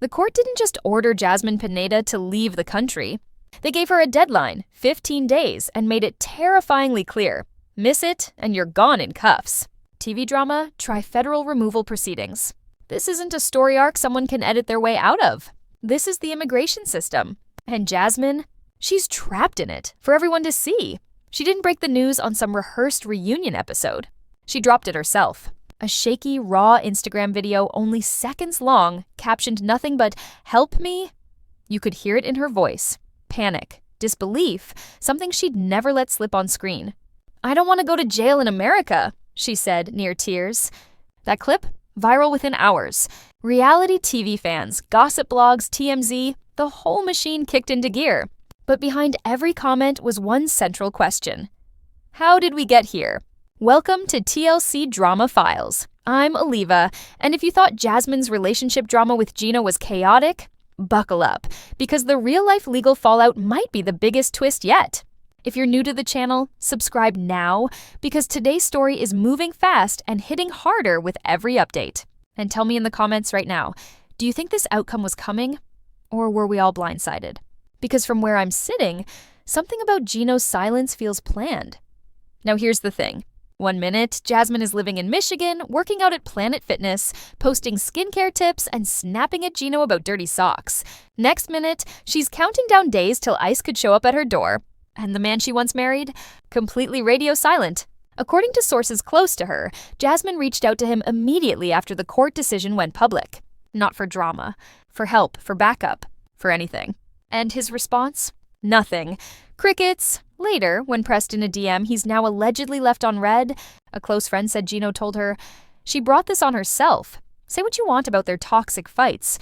The court didn't just order Jasmine Pineda to leave the country. They gave her a deadline, 15 days, and made it terrifyingly clear. Miss it, and you're gone in cuffs. TV drama, try federal removal proceedings. This isn't a story arc someone can edit their way out of. This is the immigration system. And Jasmine, she's trapped in it for everyone to see. She didn't break the news on some rehearsed reunion episode. She dropped it herself. A shaky, raw Instagram video only seconds long, captioned nothing but, "Help me." You could hear it in her voice. Panic, disbelief, something she'd never let slip on screen. "I don't want to go to jail in America," she said, near tears. That clip? Viral within hours. Reality TV fans, gossip blogs, TMZ, the whole machine kicked into gear. But behind every comment was one central question. How did we get here? Welcome to TLC Drama Files. I'm Aliva, and if you thought Jasmine's relationship drama with Gino was chaotic, buckle up, because the real-life legal fallout might be the biggest twist yet. If you're new to the channel, subscribe now, because today's story is moving fast and hitting harder with every update. And tell me in the comments right now, do you think this outcome was coming? Or were we all blindsided? Because from where I'm sitting, something about Gino's silence feels planned. Now here's the thing. One minute, Jasmine is living in Michigan, working out at Planet Fitness, posting skincare tips, and snapping at Gino about dirty socks. Next minute, she's counting down days till ICE could show up at her door. And the man she once married? Completely radio silent. According to sources close to her, Jasmine reached out to him immediately after the court decision went public. Not for drama, for help, for backup, for anything. And his response? Nothing. Crickets. Later, when pressed in a DM he's now allegedly left on red, a close friend said Gino told her, "She brought this on herself. Say what you want about their toxic fights.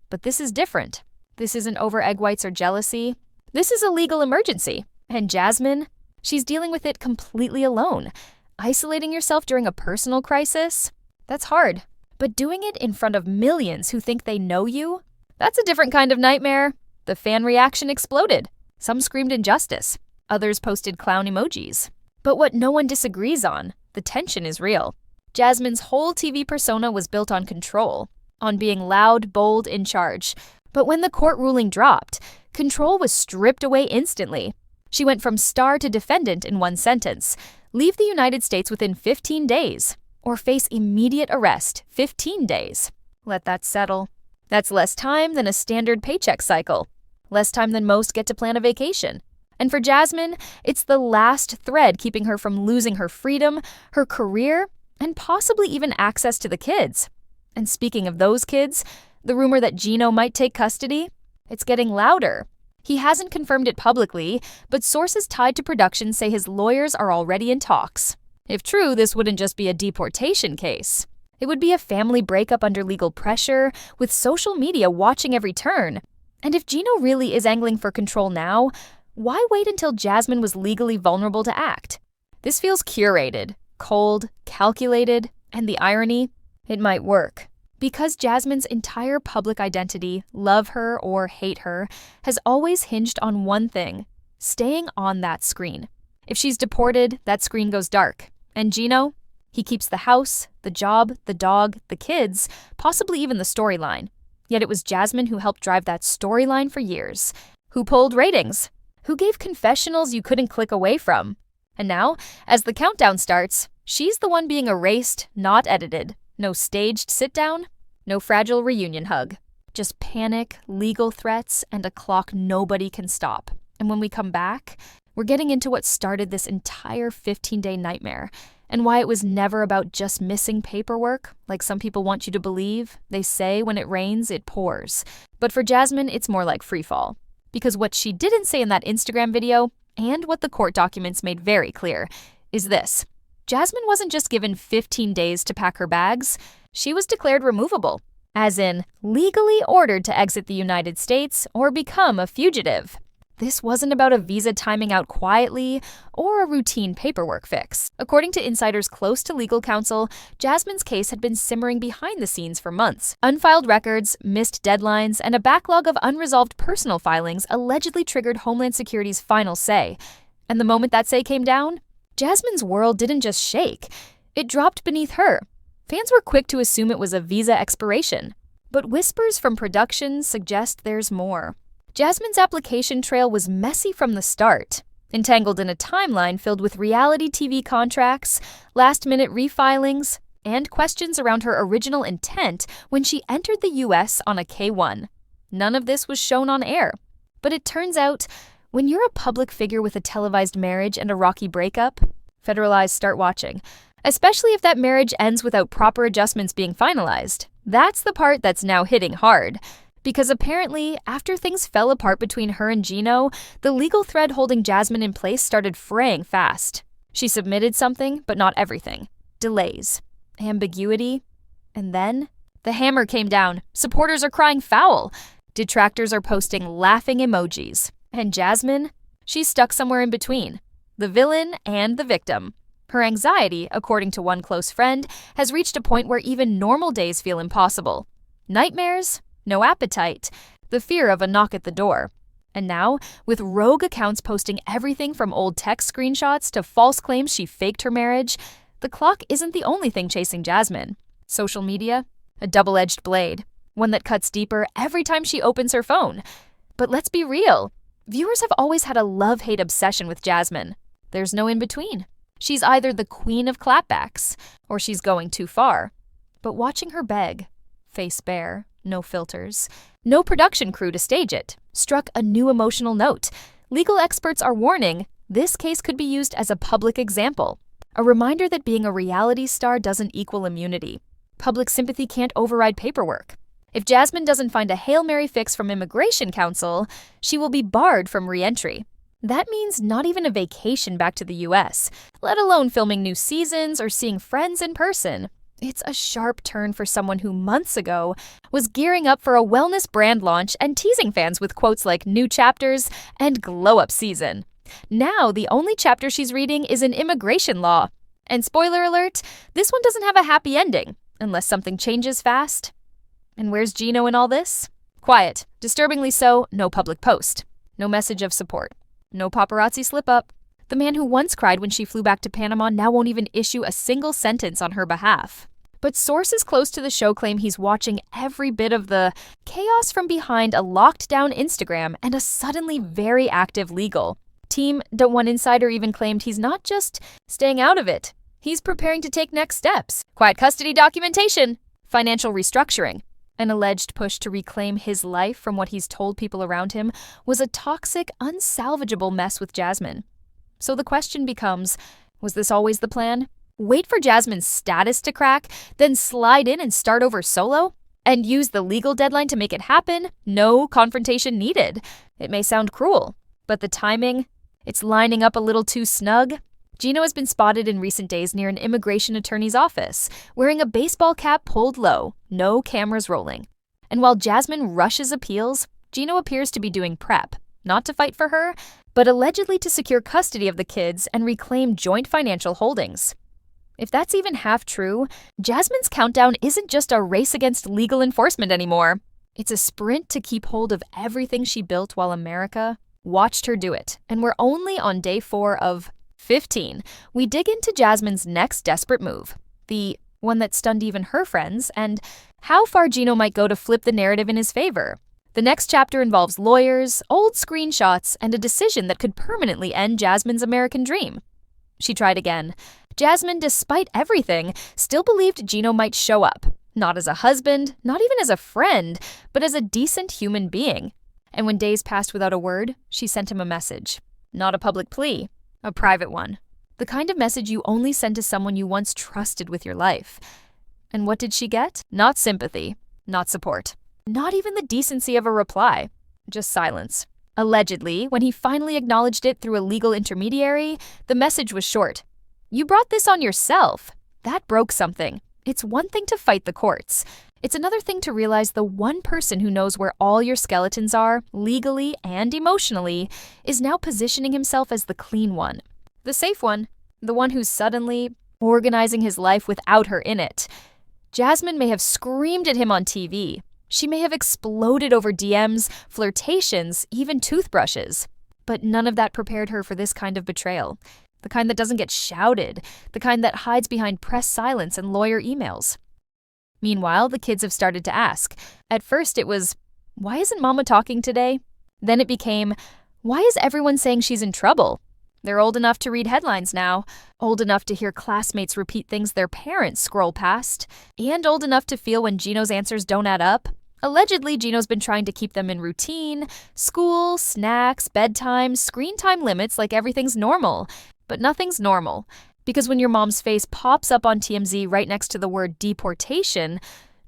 But this is different. This isn't over egg whites or jealousy. This is a legal emergency. And Jasmine, she's dealing with it completely alone. Isolating yourself during a personal crisis? That's hard. But doing it in front of millions who think they know you? That's a different kind of nightmare." The fan reaction exploded. Some screamed injustice. Others posted clown emojis. But what no one disagrees on, the tension is real. Jasmine's whole TV persona was built on control, on being loud, bold, in charge. But when the court ruling dropped, control was stripped away instantly. She went from star to defendant in one sentence. Leave the United States within 15 days, or face immediate arrest, 15 days. Let that settle. That's less time than a standard paycheck cycle. Less time than most get to plan a vacation. And for Jasmine, it's the last thread keeping her from losing her freedom, her career, and possibly even access to the kids. And speaking of those kids, the rumor that Gino might take custody, it's getting louder. He hasn't confirmed it publicly, but sources tied to production say his lawyers are already in talks. If true, this wouldn't just be a deportation case. It would be a family breakup under legal pressure, with social media watching every turn. And if Gino really is angling for control now, why wait until Jasmine was legally vulnerable to act? This feels curated, cold, calculated, and the irony, it might work. Because Jasmine's entire public identity, love her or hate her, has always hinged on one thing, staying on that screen. If she's deported, that screen goes dark. And Gino? He keeps the house, the job, the dog, the kids, possibly even the storyline. Yet it was Jasmine who helped drive that storyline for years. Who pulled ratings? Who gave confessionals you couldn't click away from? And now, as the countdown starts, she's the one being erased, not edited. No staged sit-down, no fragile reunion hug. Just panic, legal threats, and a clock nobody can stop. And when we come back, we're getting into what started this entire 15-day nightmare, and why it was never about just missing paperwork, like some people want you to believe. They say when it rains, it pours. But for Jasmine, it's more like freefall. Because what she didn't say in that Instagram video, and what the court documents made very clear, is this. Jasmine wasn't just given 15 days to pack her bags, she was declared removable, as in legally ordered to exit the United States or become a fugitive. This wasn't about a visa timing out quietly or a routine paperwork fix. According to insiders close to legal counsel, Jasmine's case had been simmering behind the scenes for months. Unfiled records, missed deadlines, and a backlog of unresolved personal filings allegedly triggered Homeland Security's final say. And the moment that say came down, Jasmine's world didn't just shake, it dropped beneath her. Fans were quick to assume it was a visa expiration. But whispers from production suggest there's more. Jasmine's application trail was messy from the start, entangled in a timeline filled with reality TV contracts, last-minute refilings, and questions around her original intent when she entered the U.S. on a K-1. None of this was shown on air. But it turns out, when you're a public figure with a televised marriage and a rocky breakup, federal eyes start watching, especially if that marriage ends without proper adjustments being finalized. That's the part that's now hitting hard. Because apparently, after things fell apart between her and Gino, the legal thread holding Jasmine in place started fraying fast. She submitted something, but not everything. Delays. Ambiguity. And then, the hammer came down. Supporters are crying foul. Detractors are posting laughing emojis. And Jasmine? She's stuck somewhere in between. The villain and the victim. Her anxiety, according to one close friend, has reached a point where even normal days feel impossible. Nightmares? No appetite. The fear of a knock at the door. And now, with rogue accounts posting everything from old text screenshots to false claims she faked her marriage, the clock isn't the only thing chasing Jasmine. Social media? A double-edged blade. One that cuts deeper every time she opens her phone. But let's be real. Viewers have always had a love-hate obsession with Jasmine. There's no in-between. She's either the queen of clapbacks, or she's going too far. But watching her beg, face bare, no filters, no production crew to stage it, struck a new emotional note. Legal experts are warning this case could be used as a public example, a reminder that being a reality star doesn't equal immunity. Public sympathy can't override paperwork. If Jasmine doesn't find a Hail Mary fix from Immigration Council, she will be barred from re-entry. That means not even a vacation back to the U.S., let alone filming new seasons or seeing friends in person. It's a sharp turn for someone who months ago was gearing up for a wellness brand launch and teasing fans with quotes like new chapters and glow-up season. Now, the only chapter she's reading is an immigration law. And spoiler alert, this one doesn't have a happy ending, unless something changes fast. And where's Gino in all this? Quiet. Disturbingly so, no public post. No message of support. No paparazzi slip-up. The man who once cried when she flew back to Panama now won't even issue a single sentence on her behalf. But sources close to the show claim he's watching every bit of the chaos from behind a locked-down Instagram and a suddenly very active legal team. One insider even claimed he's not just staying out of it. He's preparing to take next steps. Quiet custody documentation, financial restructuring. An alleged push to reclaim his life from what he's told people around him was a toxic, unsalvageable mess with Jasmine. So the question becomes, was this always the plan? Wait for Jasmine's status to crack, then slide in and start over solo? And use the legal deadline to make it happen? No confrontation needed. It may sound cruel, but the timing, it's lining up a little too snug. Gino has been spotted in recent days near an immigration attorney's office, wearing a baseball cap pulled low, no cameras rolling. And while Jasmine rushes appeals, Gino appears to be doing prep, not to fight for her, but allegedly to secure custody of the kids and reclaim joint financial holdings. If that's even half true, Jasmine's countdown isn't just a race against legal enforcement anymore. It's a sprint to keep hold of everything she built while America watched her do it. And we're only on day 4 of 15, we dig into Jasmine's next desperate move, the one that stunned even her friends, and how far Gino might go to flip the narrative in his favor. The next chapter involves lawyers, old screenshots, and a decision that could permanently end Jasmine's American dream. She tried again. Jasmine, despite everything, still believed Gino might show up, not as a husband, not even as a friend, but as a decent human being. And when days passed without a word, she sent him a message. Not a public plea. A private one. The kind of message you only send to someone you once trusted with your life. And what did she get? Not sympathy, not support, not even the decency of a reply, just silence. Allegedly, when he finally acknowledged it through a legal intermediary, the message was short. You brought this on yourself. That broke something. It's one thing to fight the courts. It's another thing to realize the one person who knows where all your skeletons are, legally and emotionally, is now positioning himself as the clean one. The safe one. The one who's suddenly organizing his life without her in it. Jasmine may have screamed at him on TV. She may have exploded over DMs, flirtations, even toothbrushes. But none of that prepared her for this kind of betrayal. The kind that doesn't get shouted. The kind that hides behind press silence and lawyer emails. Meanwhile, the kids have started to ask. At first it was, why isn't Mama talking today? Then it became, why is everyone saying she's in trouble? They're old enough to read headlines now, old enough to hear classmates repeat things their parents scroll past, and old enough to feel when Gino's answers don't add up. Allegedly, Gino's been trying to keep them in routine, school, snacks, bedtime, screen time limits like everything's normal. But nothing's normal. Because when your mom's face pops up on TMZ right next to the word deportation,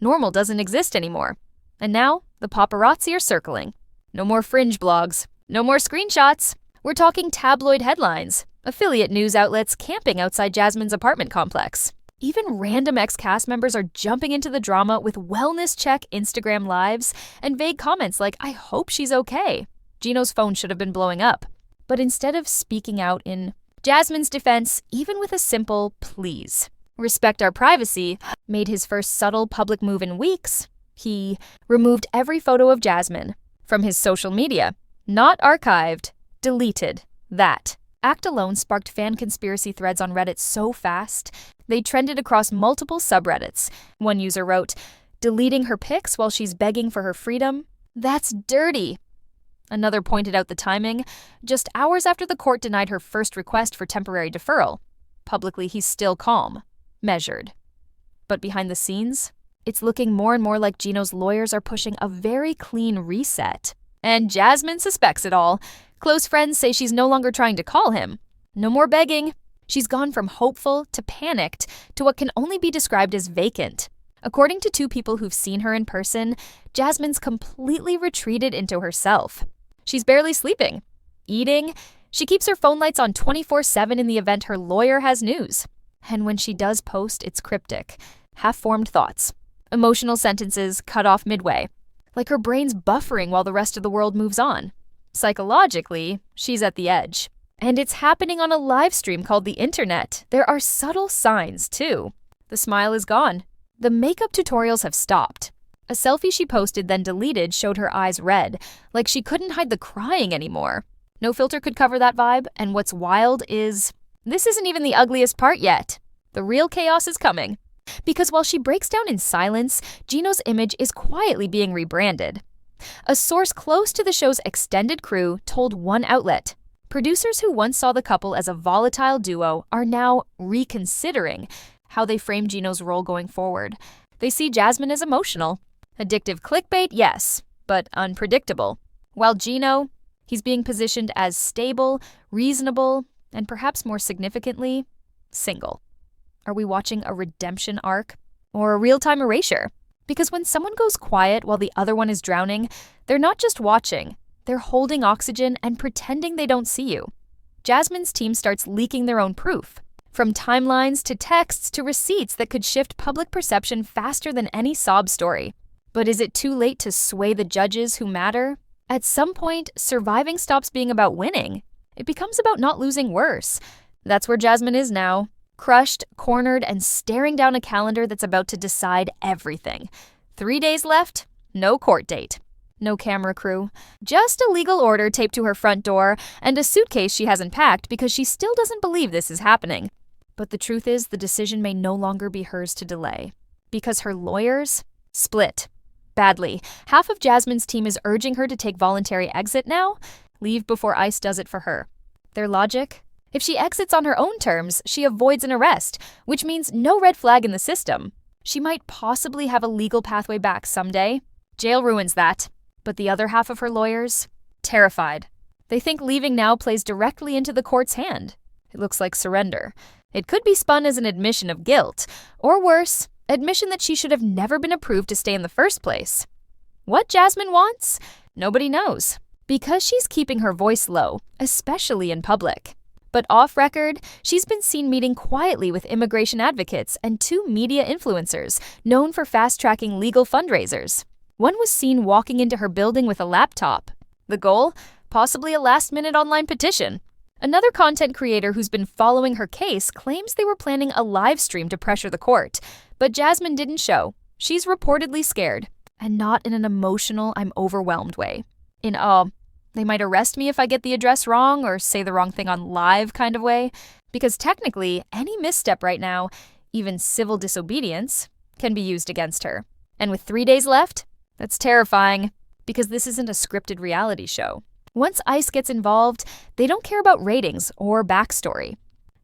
normal doesn't exist anymore. And now, the paparazzi are circling. No more fringe blogs. No more screenshots. We're talking tabloid headlines, affiliate news outlets camping outside Jasmine's apartment complex. Even random ex-cast members are jumping into the drama with wellness check Instagram lives and vague comments like, I hope she's okay. Gino's phone should have been blowing up. But instead of speaking out in Jasmine's defense, even with a simple please, respect our privacy, made his first subtle public move in weeks. He removed every photo of Jasmine from his social media. Not archived, deleted. That act alone sparked fan conspiracy threads on Reddit so fast, they trended across multiple subreddits. One user wrote, deleting her pics while she's begging for her freedom? That's dirty. Another pointed out the timing, just hours after the court denied her first request for temporary deferral. Publicly, he's still calm, measured. But behind the scenes, it's looking more and more like Gino's lawyers are pushing a very clean reset. And Jasmine suspects it all. Close friends say she's no longer trying to call him. No more begging. She's gone from hopeful to panicked to what can only be described as vacant. According to two people who've seen her in person, Jasmine's completely retreated into herself. She's barely sleeping, eating. She keeps her phone lights on 24/7 in the event her lawyer has news. And when she does post, it's cryptic, half-formed thoughts, emotional sentences cut off midway, like her brain's buffering while the rest of the world moves on. Psychologically, she's at the edge. And it's happening on a live stream called the internet. There are subtle signs, too. The smile is gone. The makeup tutorials have stopped. A selfie she posted then deleted showed her eyes red, like she couldn't hide the crying anymore. No filter could cover that vibe, and what's wild is, this isn't even the ugliest part yet. The real chaos is coming. Because while she breaks down in silence, Gino's image is quietly being rebranded. A source close to the show's extended crew told one outlet, producers who once saw the couple as a volatile duo are now reconsidering how they frame Gino's role going forward. They see Jasmine as emotional. Addictive clickbait, yes, but unpredictable. While Gino, he's being positioned as stable, reasonable, and perhaps more significantly, single. Are we watching a redemption arc or a real-time erasure? Because when someone goes quiet while the other one is drowning, they're not just watching, they're holding oxygen and pretending they don't see you. Jasmine's team starts leaking their own proof, from timelines to texts to receipts that could shift public perception faster than any sob story. But is it too late to sway the judges who matter? At some point, surviving stops being about winning. It becomes about not losing worse. That's where Jasmine is now. Crushed, cornered, and staring down a calendar that's about to decide everything. 3 days left, no court date. No camera crew. Just a legal order taped to her front door and a suitcase she hasn't packed because she still doesn't believe this is happening. But the truth is, the decision may no longer be hers to delay. Because her lawyers split. Badly. Half of Jasmine's team is urging her to take voluntary exit now. Leave before ICE does it for her. Their logic? If she exits on her own terms, she avoids an arrest, which means no red flag in the system. She might possibly have a legal pathway back someday. Jail ruins that. But the other half of her lawyers? Terrified. They think leaving now plays directly into the court's hand. It looks like surrender. It could be spun as an admission of guilt, or worse, admission that she should have never been approved to stay in the first place. What Jasmine wants? Nobody knows. Because she's keeping her voice low, especially in public. But off-record, she's been seen meeting quietly with immigration advocates and 2 media influencers known for fast-tracking legal fundraisers. One was seen walking into her building with a laptop. The goal? Possibly a last-minute online petition. Another content creator who's been following her case claims they were planning a live stream to pressure the court, but Jasmine didn't show. She's reportedly scared, and not in an emotional, I'm overwhelmed way. In they might arrest me if I get the address wrong or say the wrong thing on live kind of way, because technically, any misstep right now, even civil disobedience, can be used against her. And with 3 days left, that's terrifying, because this isn't a scripted reality show. Once ICE gets involved, they don't care about ratings or backstory.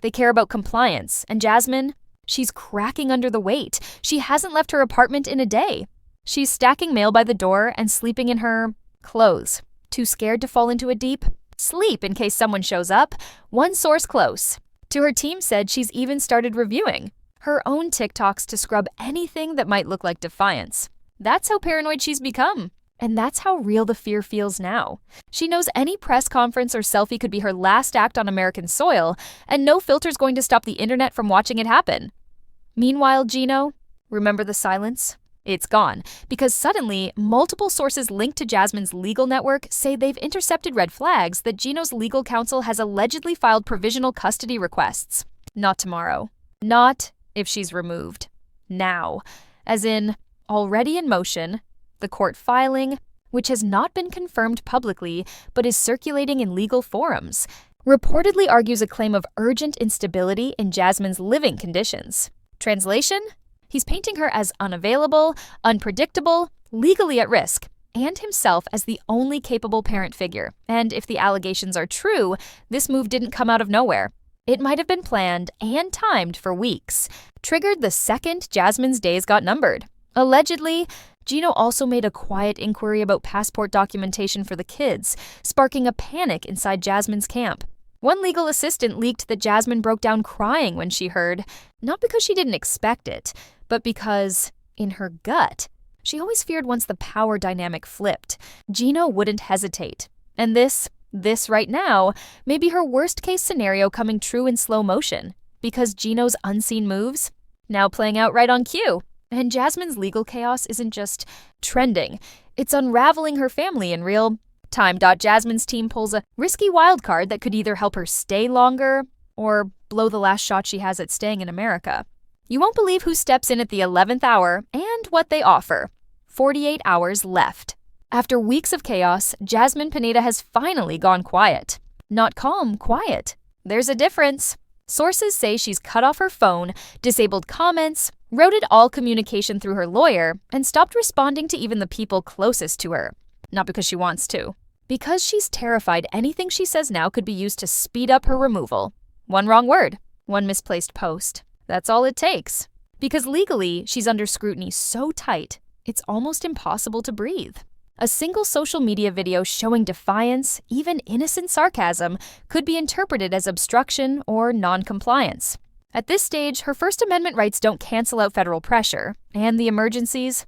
They care about compliance, and Jasmine, she's cracking under the weight. She hasn't left her apartment in a day. She's stacking mail by the door and sleeping in her clothes. Too scared to fall into a deep sleep in case someone shows up, one source close to her team said she's even started reviewing her own TikToks to scrub anything that might look like defiance. That's how paranoid she's become. And that's how real the fear feels now. She knows any press conference or selfie could be her last act on American soil, and no filter's going to stop the internet from watching it happen. Meanwhile, Gino, remember the silence? It's gone, because suddenly, multiple sources linked to Jasmine's legal network say they've intercepted red flags that Gino's legal counsel has allegedly filed provisional custody requests. Not tomorrow. Not if she's removed. Now. As in, already in motion. The court filing, which has not been confirmed publicly but is circulating in legal forums, reportedly argues a claim of urgent instability in Jasmine's living conditions. Translation? He's painting her as unavailable, unpredictable, legally at risk, and himself as the only capable parent figure. And if the allegations are true, this move didn't come out of nowhere. It might have been planned and timed for weeks, triggered the second Jasmine's days got numbered. Allegedly, Gino also made a quiet inquiry about passport documentation for the kids, sparking a panic inside Jasmine's camp. One legal assistant leaked that Jasmine broke down crying when she heard, not because she didn't expect it, but because, in her gut, she always feared once the power dynamic flipped, Gino wouldn't hesitate. And this right now, may be her worst-case scenario coming true in slow motion, because Gino's unseen moves, now playing out right on cue. And Jasmine's legal chaos isn't just trending, it's unraveling her family in real time. Jasmine's team pulls a risky wild card that could either help her stay longer or blow the last shot she has at staying in America. You won't believe who steps in at the 11th hour and what they offer. 48 hours left. After weeks of chaos, Jasmine Pineda has finally gone quiet. Not calm, quiet. There's a difference. Sources say she's cut off her phone, disabled comments, routed all communication through her lawyer, and stopped responding to even the people closest to her. Not because she wants to. Because she's terrified anything she says now could be used to speed up her removal. One wrong word, one misplaced post. That's all it takes. Because legally, she's under scrutiny so tight, it's almost impossible to breathe. A single social media video showing defiance, even innocent sarcasm, could be interpreted as obstruction or non-compliance. At this stage, her First Amendment rights don't cancel out federal pressure, and the emergencies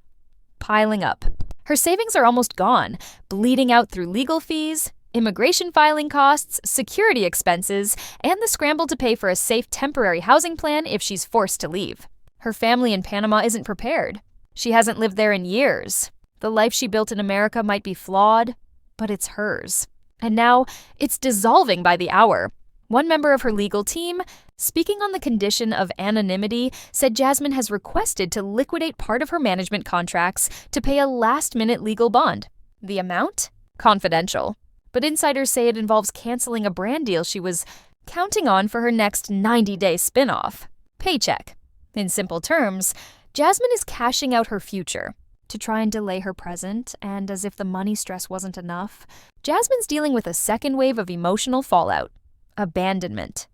piling up. Her savings are almost gone, bleeding out through legal fees, immigration filing costs, security expenses, and the scramble to pay for a safe temporary housing plan if she's forced to leave. Her family in Panama isn't prepared. She hasn't lived there in years. The life she built in America might be flawed, but it's hers. And now, it's dissolving by the hour. One member of her legal team, speaking on the condition of anonymity, said Jasmine has requested to liquidate part of her management contracts to pay a last-minute legal bond. The amount? Confidential. But insiders say it involves canceling a brand deal she was counting on for her next 90-day spin-off. Paycheck. In simple terms, Jasmine is cashing out her future to try and delay her present, and as if the money stress wasn't enough, Jasmine's dealing with a second wave of emotional fallout. Abandonment.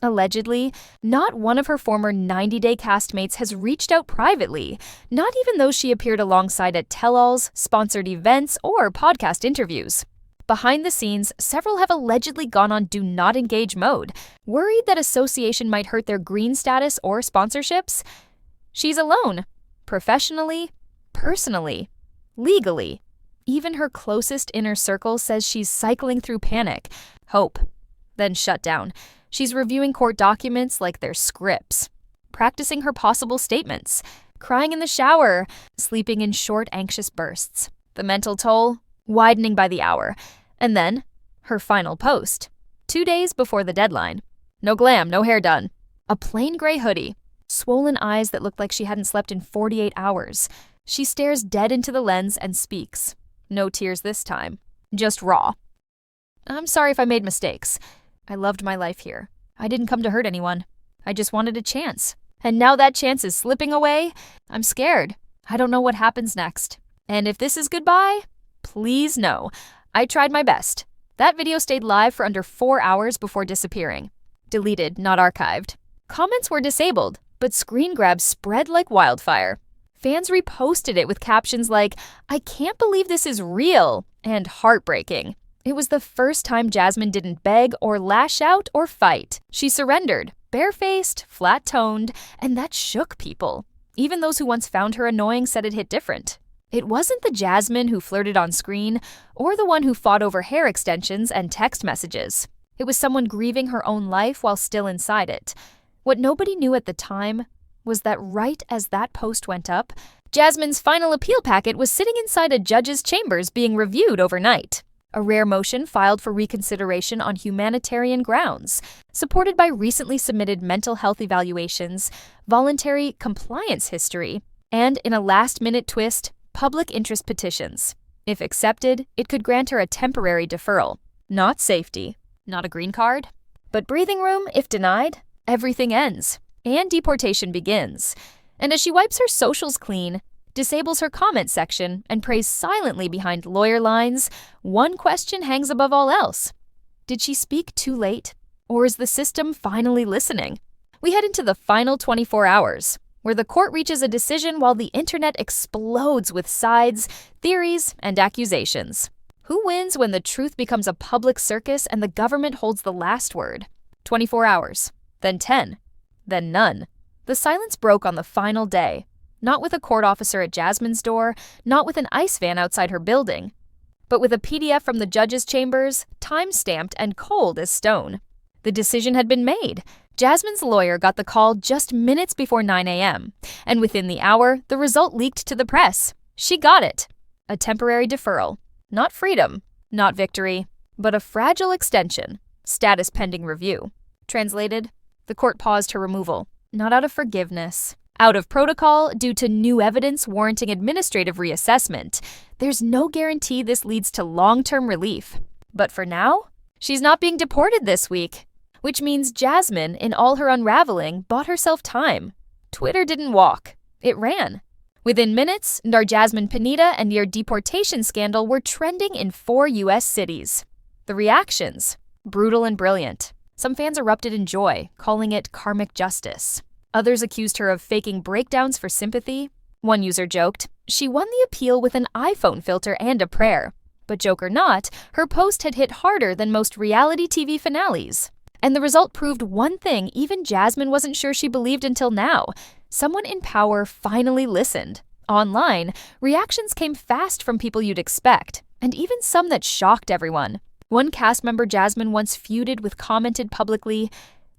Allegedly, not one of her former 90-day castmates has reached out privately, not even those she appeared alongside at tell-alls, sponsored events, or podcast interviews. Behind the scenes, several have allegedly gone on do not engage mode, worried that association might hurt their green status or sponsorships. She's alone, professionally, personally, legally. Even her closest inner circle says she's cycling through panic, hope, then shut down. She's reviewing court documents like they're scripts, practicing her possible statements, crying in the shower, sleeping in short, anxious bursts. The mental toll widening by the hour. And then, her final post, 2 days before the deadline. No glam, no hair done. A plain gray hoodie, swollen eyes that looked like she hadn't slept in 48 hours. She stares dead into the lens and speaks. No tears this time. Just raw. I'm sorry if I made mistakes. I loved my life here. I didn't come to hurt anyone. I just wanted a chance. And now that chance is slipping away. I'm scared. I don't know what happens next. And if this is goodbye, please no. I tried my best. That video stayed live for under 4 hours before disappearing. Deleted, not archived. Comments were disabled, but screen grabs spread like wildfire. Fans reposted it with captions like, "I can't believe this is real," and "heartbreaking." It was the first time Jasmine didn't beg or lash out or fight. She surrendered, barefaced, flat-toned, and that shook people. Even those who once found her annoying said it hit different. It wasn't the Jasmine who flirted on screen or the one who fought over hair extensions and text messages. It was someone grieving her own life while still inside it. What nobody knew at the time was that right as that post went up, Jasmine's final appeal packet was sitting inside a judge's chambers being reviewed overnight. A rare motion filed for reconsideration on humanitarian grounds, supported by recently submitted mental health evaluations, voluntary compliance history, and, in a last-minute twist, public interest petitions. If accepted, it could grant her a temporary deferral. Not safety, not a green card, but breathing room. If denied, everything ends, and deportation begins. And as she wipes her socials clean, disables her comment section, and prays silently behind lawyer lines, one question hangs above all else. Did she speak too late? Or is the system finally listening? We head into the final 24 hours, where the court reaches a decision while the internet explodes with sides, theories, and accusations. Who wins when the truth becomes a public circus and the government holds the last word? 24 hours, then 10, then none. The silence broke on the final day. Not with a court officer at Jasmine's door, not with an ice van outside her building, but with a PDF from the judge's chambers, time-stamped and cold as stone. The decision had been made. Jasmine's lawyer got the call just minutes before 9 a.m., and within the hour, the result leaked to the press. She got it. A temporary deferral. Not freedom, not victory, but a fragile extension. Status pending review. Translated, the court paused her removal, not out of forgiveness. Out of protocol, due to new evidence warranting administrative reassessment. There's no guarantee this leads to long-term relief. But for now, she's not being deported this week, which means Jasmine, in all her unraveling, bought herself time. Twitter didn't walk. It ran. Within minutes, our Jasmine Pineda and near deportation scandal were trending in 4 U.S. cities. The reactions? Brutal and brilliant. Some fans erupted in joy, calling it karmic justice. Others accused her of faking breakdowns for sympathy. One user joked, she won the appeal with an iPhone filter and a prayer. But joke or not, her post had hit harder than most reality TV finales. And the result proved one thing even Jasmine wasn't sure she believed until now. Someone in power finally listened. Online, reactions came fast from people you'd expect, and even some that shocked everyone. One cast member Jasmine once feuded with commented publicly,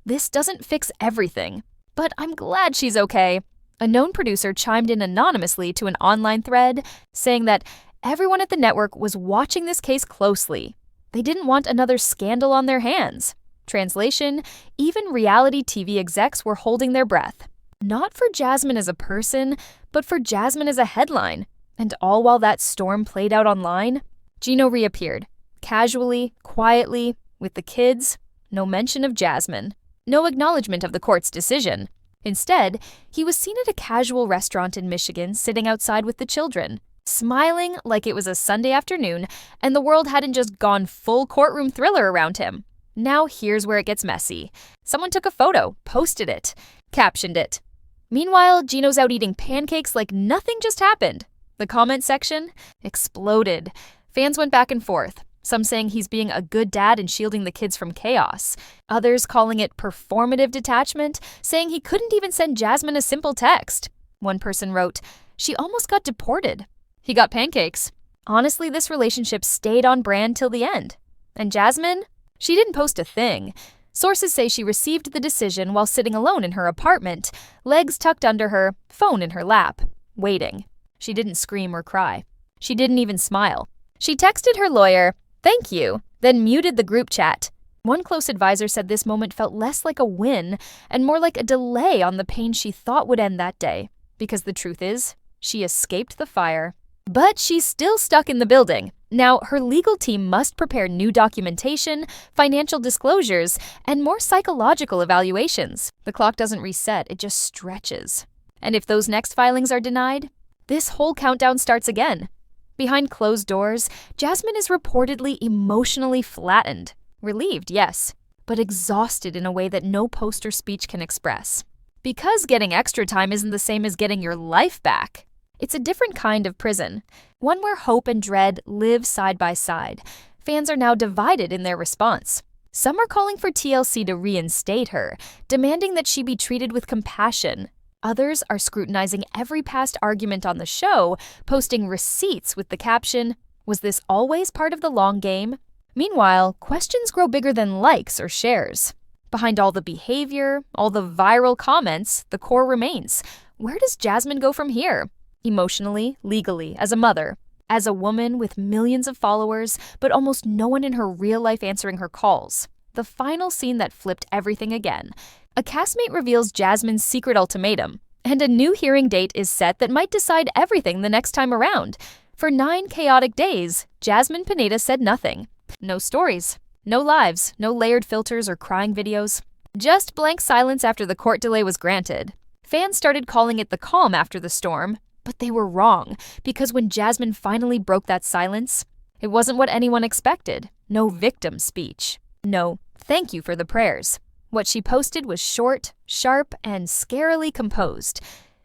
"This doesn't fix everything, but I'm glad she's okay." A known producer chimed in anonymously to an online thread, saying that everyone at the network was watching this case closely. They didn't want another scandal on their hands. Translation, even reality TV execs were holding their breath. Not for Jasmine as a person, but for Jasmine as a headline. And all while that storm played out online, Gino reappeared, casually, quietly, with the kids. No mention of Jasmine. No acknowledgement of the court's decision. Instead, he was seen at a casual restaurant in Michigan sitting outside with the children, smiling like it was a Sunday afternoon and the world hadn't just gone full courtroom thriller around him. Now here's where it gets messy. Someone took a photo, posted it, captioned it. Meanwhile, Gino's out eating pancakes like nothing just happened. The comment section exploded. Fans went back and forth, some saying he's being a good dad and shielding the kids from chaos. Others calling it performative detachment, saying he couldn't even send Jasmine a simple text. One person wrote, "She almost got deported. He got pancakes." Honestly, this relationship stayed on brand till the end. And Jasmine? She didn't post a thing. Sources say she received the decision while sitting alone in her apartment, legs tucked under her, phone in her lap, waiting. She didn't scream or cry. She didn't even smile. She texted her lawyer, "Thank you," then muted the group chat. One close advisor said this moment felt less like a win and more like a delay on the pain she thought would end that day. Because the truth is, she escaped the fire. But she's still stuck in the building. Now, her legal team must prepare new documentation, financial disclosures, and more psychological evaluations. The clock doesn't reset, it just stretches. And if those next filings are denied, this whole countdown starts again. Behind closed doors, Jasmine is reportedly emotionally flattened. Relieved, yes, but exhausted in a way that no poster speech can express. Because getting extra time isn't the same as getting your life back. It's a different kind of prison, one where hope and dread live side by side. Fans are now divided in their response. Some are calling for TLC to reinstate her, demanding that she be treated with compassion. Others are scrutinizing every past argument on the show, posting receipts with the caption, "Was this always part of the long game?" Meanwhile, questions grow bigger than likes or shares. Behind all the behavior, all the viral comments, the core remains. Where does Jasmine go from here? Emotionally, legally, as a mother, as a woman with millions of followers, but almost no one in her real life answering her calls. The final scene that flipped everything again. A castmate reveals Jasmine's secret ultimatum, and a new hearing date is set that might decide everything the next time around. For 9 chaotic days, Jasmine Pineda said nothing. No stories, no lives, no layered filters or crying videos. Just blank silence after the court delay was granted. Fans started calling it the calm after the storm, but they were wrong, because when Jasmine finally broke that silence, it wasn't what anyone expected. No victim speech. No, thank you for the prayers. What she posted was short, sharp, and scarily composed.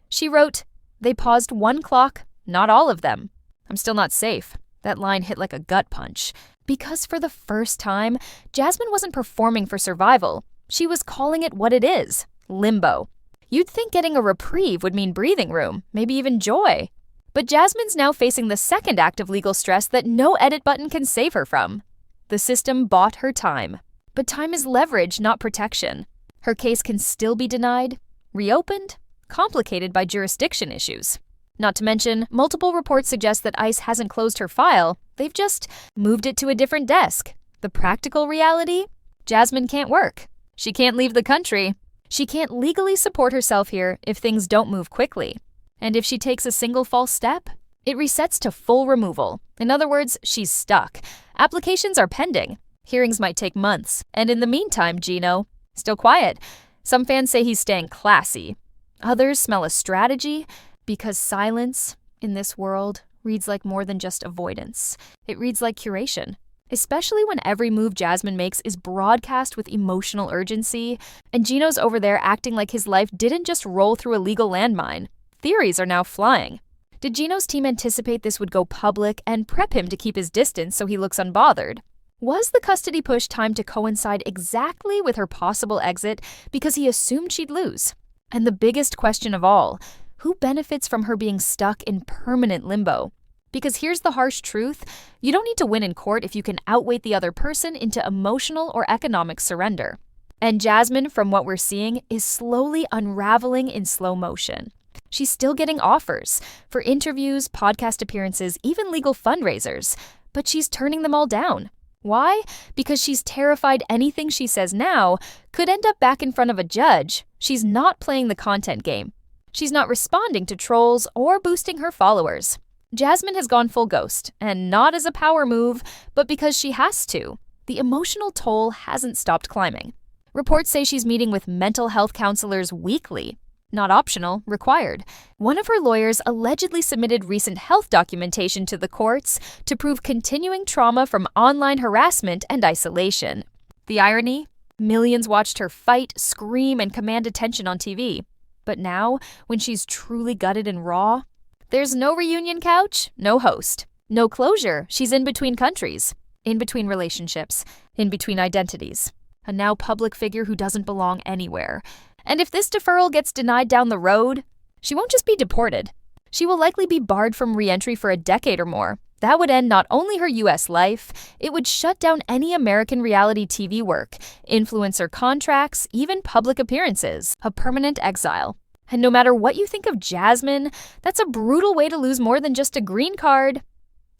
She wrote, "They paused 1 clock, not all of them. I'm still not safe." That line hit like a gut punch. Because for the first time, Jasmine wasn't performing for survival. She was calling it what it is, limbo. You'd think getting a reprieve would mean breathing room, maybe even joy. But Jasmine's now facing the second act of legal stress that no edit button can save her from. The system bought her time. But time is leverage, not protection. Her case can still be denied, reopened, complicated by jurisdiction issues. Not to mention, multiple reports suggest that ICE hasn't closed her file, they've just moved it to a different desk. The practical reality? Jasmine can't work. She can't leave the country. She can't legally support herself here if things don't move quickly. And if she takes a single false step, it resets to full removal. In other words, she's stuck. Applications are pending. Hearings might take months. And in the meantime, Gino, still quiet. Some fans say he's staying classy. Others smell a strategy, because silence, in this world, reads like more than just avoidance. It reads like curation. Especially when every move Jasmine makes is broadcast with emotional urgency, and Gino's over there acting like his life didn't just roll through a legal landmine. Theories are now flying. Did Gino's team anticipate this would go public and prep him to keep his distance so he looks unbothered? Was the custody push timed to coincide exactly with her possible exit because he assumed she'd lose? And the biggest question of all, who benefits from her being stuck in permanent limbo? Because here's the harsh truth, you don't need to win in court if you can outweigh the other person into emotional or economic surrender. And Jasmine, from what we're seeing, is slowly unraveling in slow motion. She's still getting offers for interviews, podcast appearances, even legal fundraisers, but she's turning them all down. Why? Because she's terrified anything she says now could end up back in front of a judge. She's not playing the content game. She's not responding to trolls or boosting her followers. Jasmine has gone full ghost, and not as a power move, but because she has to. The emotional toll hasn't stopped climbing. Reports say she's meeting with mental health counselors weekly. Not optional, required. One of her lawyers allegedly submitted recent health documentation to the courts to prove continuing trauma from online harassment and isolation. The irony? Millions watched her fight, scream, and command attention on TV. But now, when she's truly gutted and raw, there's no reunion couch, no host. No closure, she's in between countries, in between relationships, in between identities. A now public figure who doesn't belong anywhere. And if this deferral gets denied down the road, she won't just be deported. She will likely be barred from re-entry for a decade or more. That would end not only her U.S. life, it would shut down any American reality TV work, influencer contracts, even public appearances, a permanent exile. And no matter what you think of Jasmine, that's a brutal way to lose more than just a green card.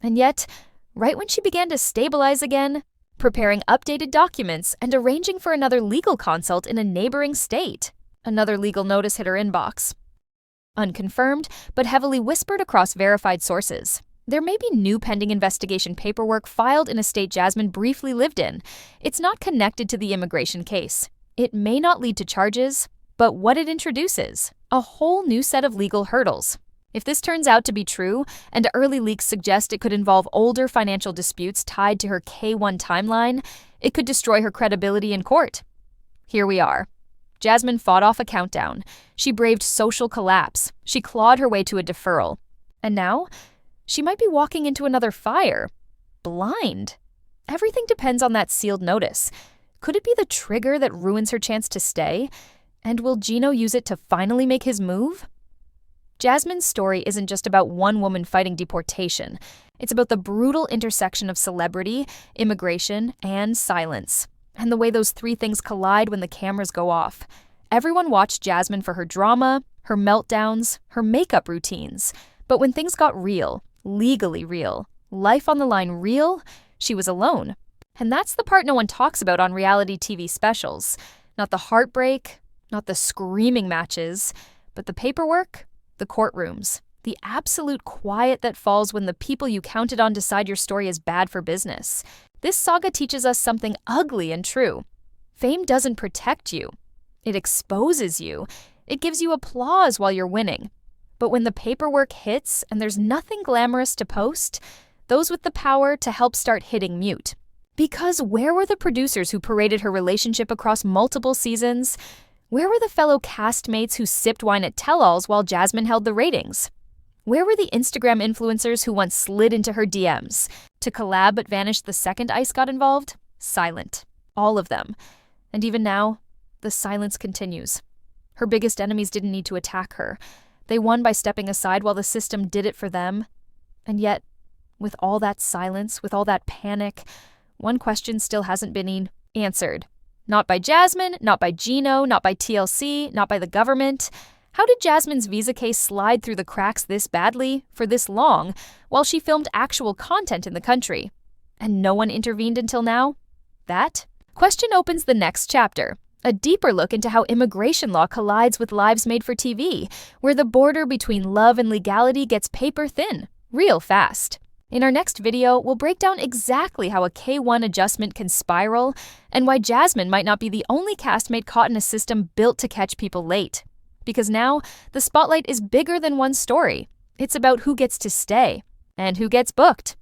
And yet, right when she began to stabilize again, preparing updated documents and arranging for another legal consult in a neighboring state, another legal notice hit her inbox. Unconfirmed, but heavily whispered across verified sources. There may be new pending investigation paperwork filed in a state Jasmine briefly lived in. It's not connected to the immigration case. It may not lead to charges, but what it introduces, a whole new set of legal hurdles. If this turns out to be true, and early leaks suggest it could involve older financial disputes tied to her K-1 timeline, it could destroy her credibility in court. Here we are. Jasmine fought off a countdown. She braved social collapse. She clawed her way to a deferral. And now, she might be walking into another fire. Blind. Everything depends on that sealed notice. Could it be the trigger that ruins her chance to stay? And will Gino use it to finally make his move? Jasmine's story isn't just about one woman fighting deportation. It's about the brutal intersection of celebrity, immigration, and silence, and the way those three things collide when the cameras go off. Everyone watched Jasmine for her drama, her meltdowns, her makeup routines. But when things got real, legally real, life on the line real, she was alone. And that's the part no one talks about on reality TV specials. Not the heartbreak, not the screaming matches, but the paperwork, the courtrooms, the absolute quiet that falls when the people you counted on decide your story is bad for business. This saga teaches us something ugly and true. Fame doesn't protect you. It exposes you. It gives you applause while you're winning. But when the paperwork hits and there's nothing glamorous to post, those with the power to help start hitting mute. Because where were the producers who paraded her relationship across multiple seasons? Where were the fellow castmates who sipped wine at tell-alls while Jasmine held the ratings? Where were the Instagram influencers who once slid into her DMs to collab but vanished the second Ice got involved? Silent. All of them. And even now, the silence continues. Her biggest enemies didn't need to attack her. They won by stepping aside while the system did it for them. And yet, with all that silence, with all that panic, one question still hasn't been answered. Not by Jasmine, not by Gino, not by TLC, not by the government. How did Jasmine's visa case slide through the cracks this badly, for this long, while she filmed actual content in the country? And no one intervened until now? That question opens the next chapter. A deeper look into how immigration law collides with lives made for TV, where the border between love and legality gets paper thin, real fast. In our next video, we'll break down exactly how a K-1 adjustment can spiral and why Jasmine might not be the only castmate caught in a system built to catch people late. Because now, the spotlight is bigger than one story. It's about who gets to stay and who gets booked.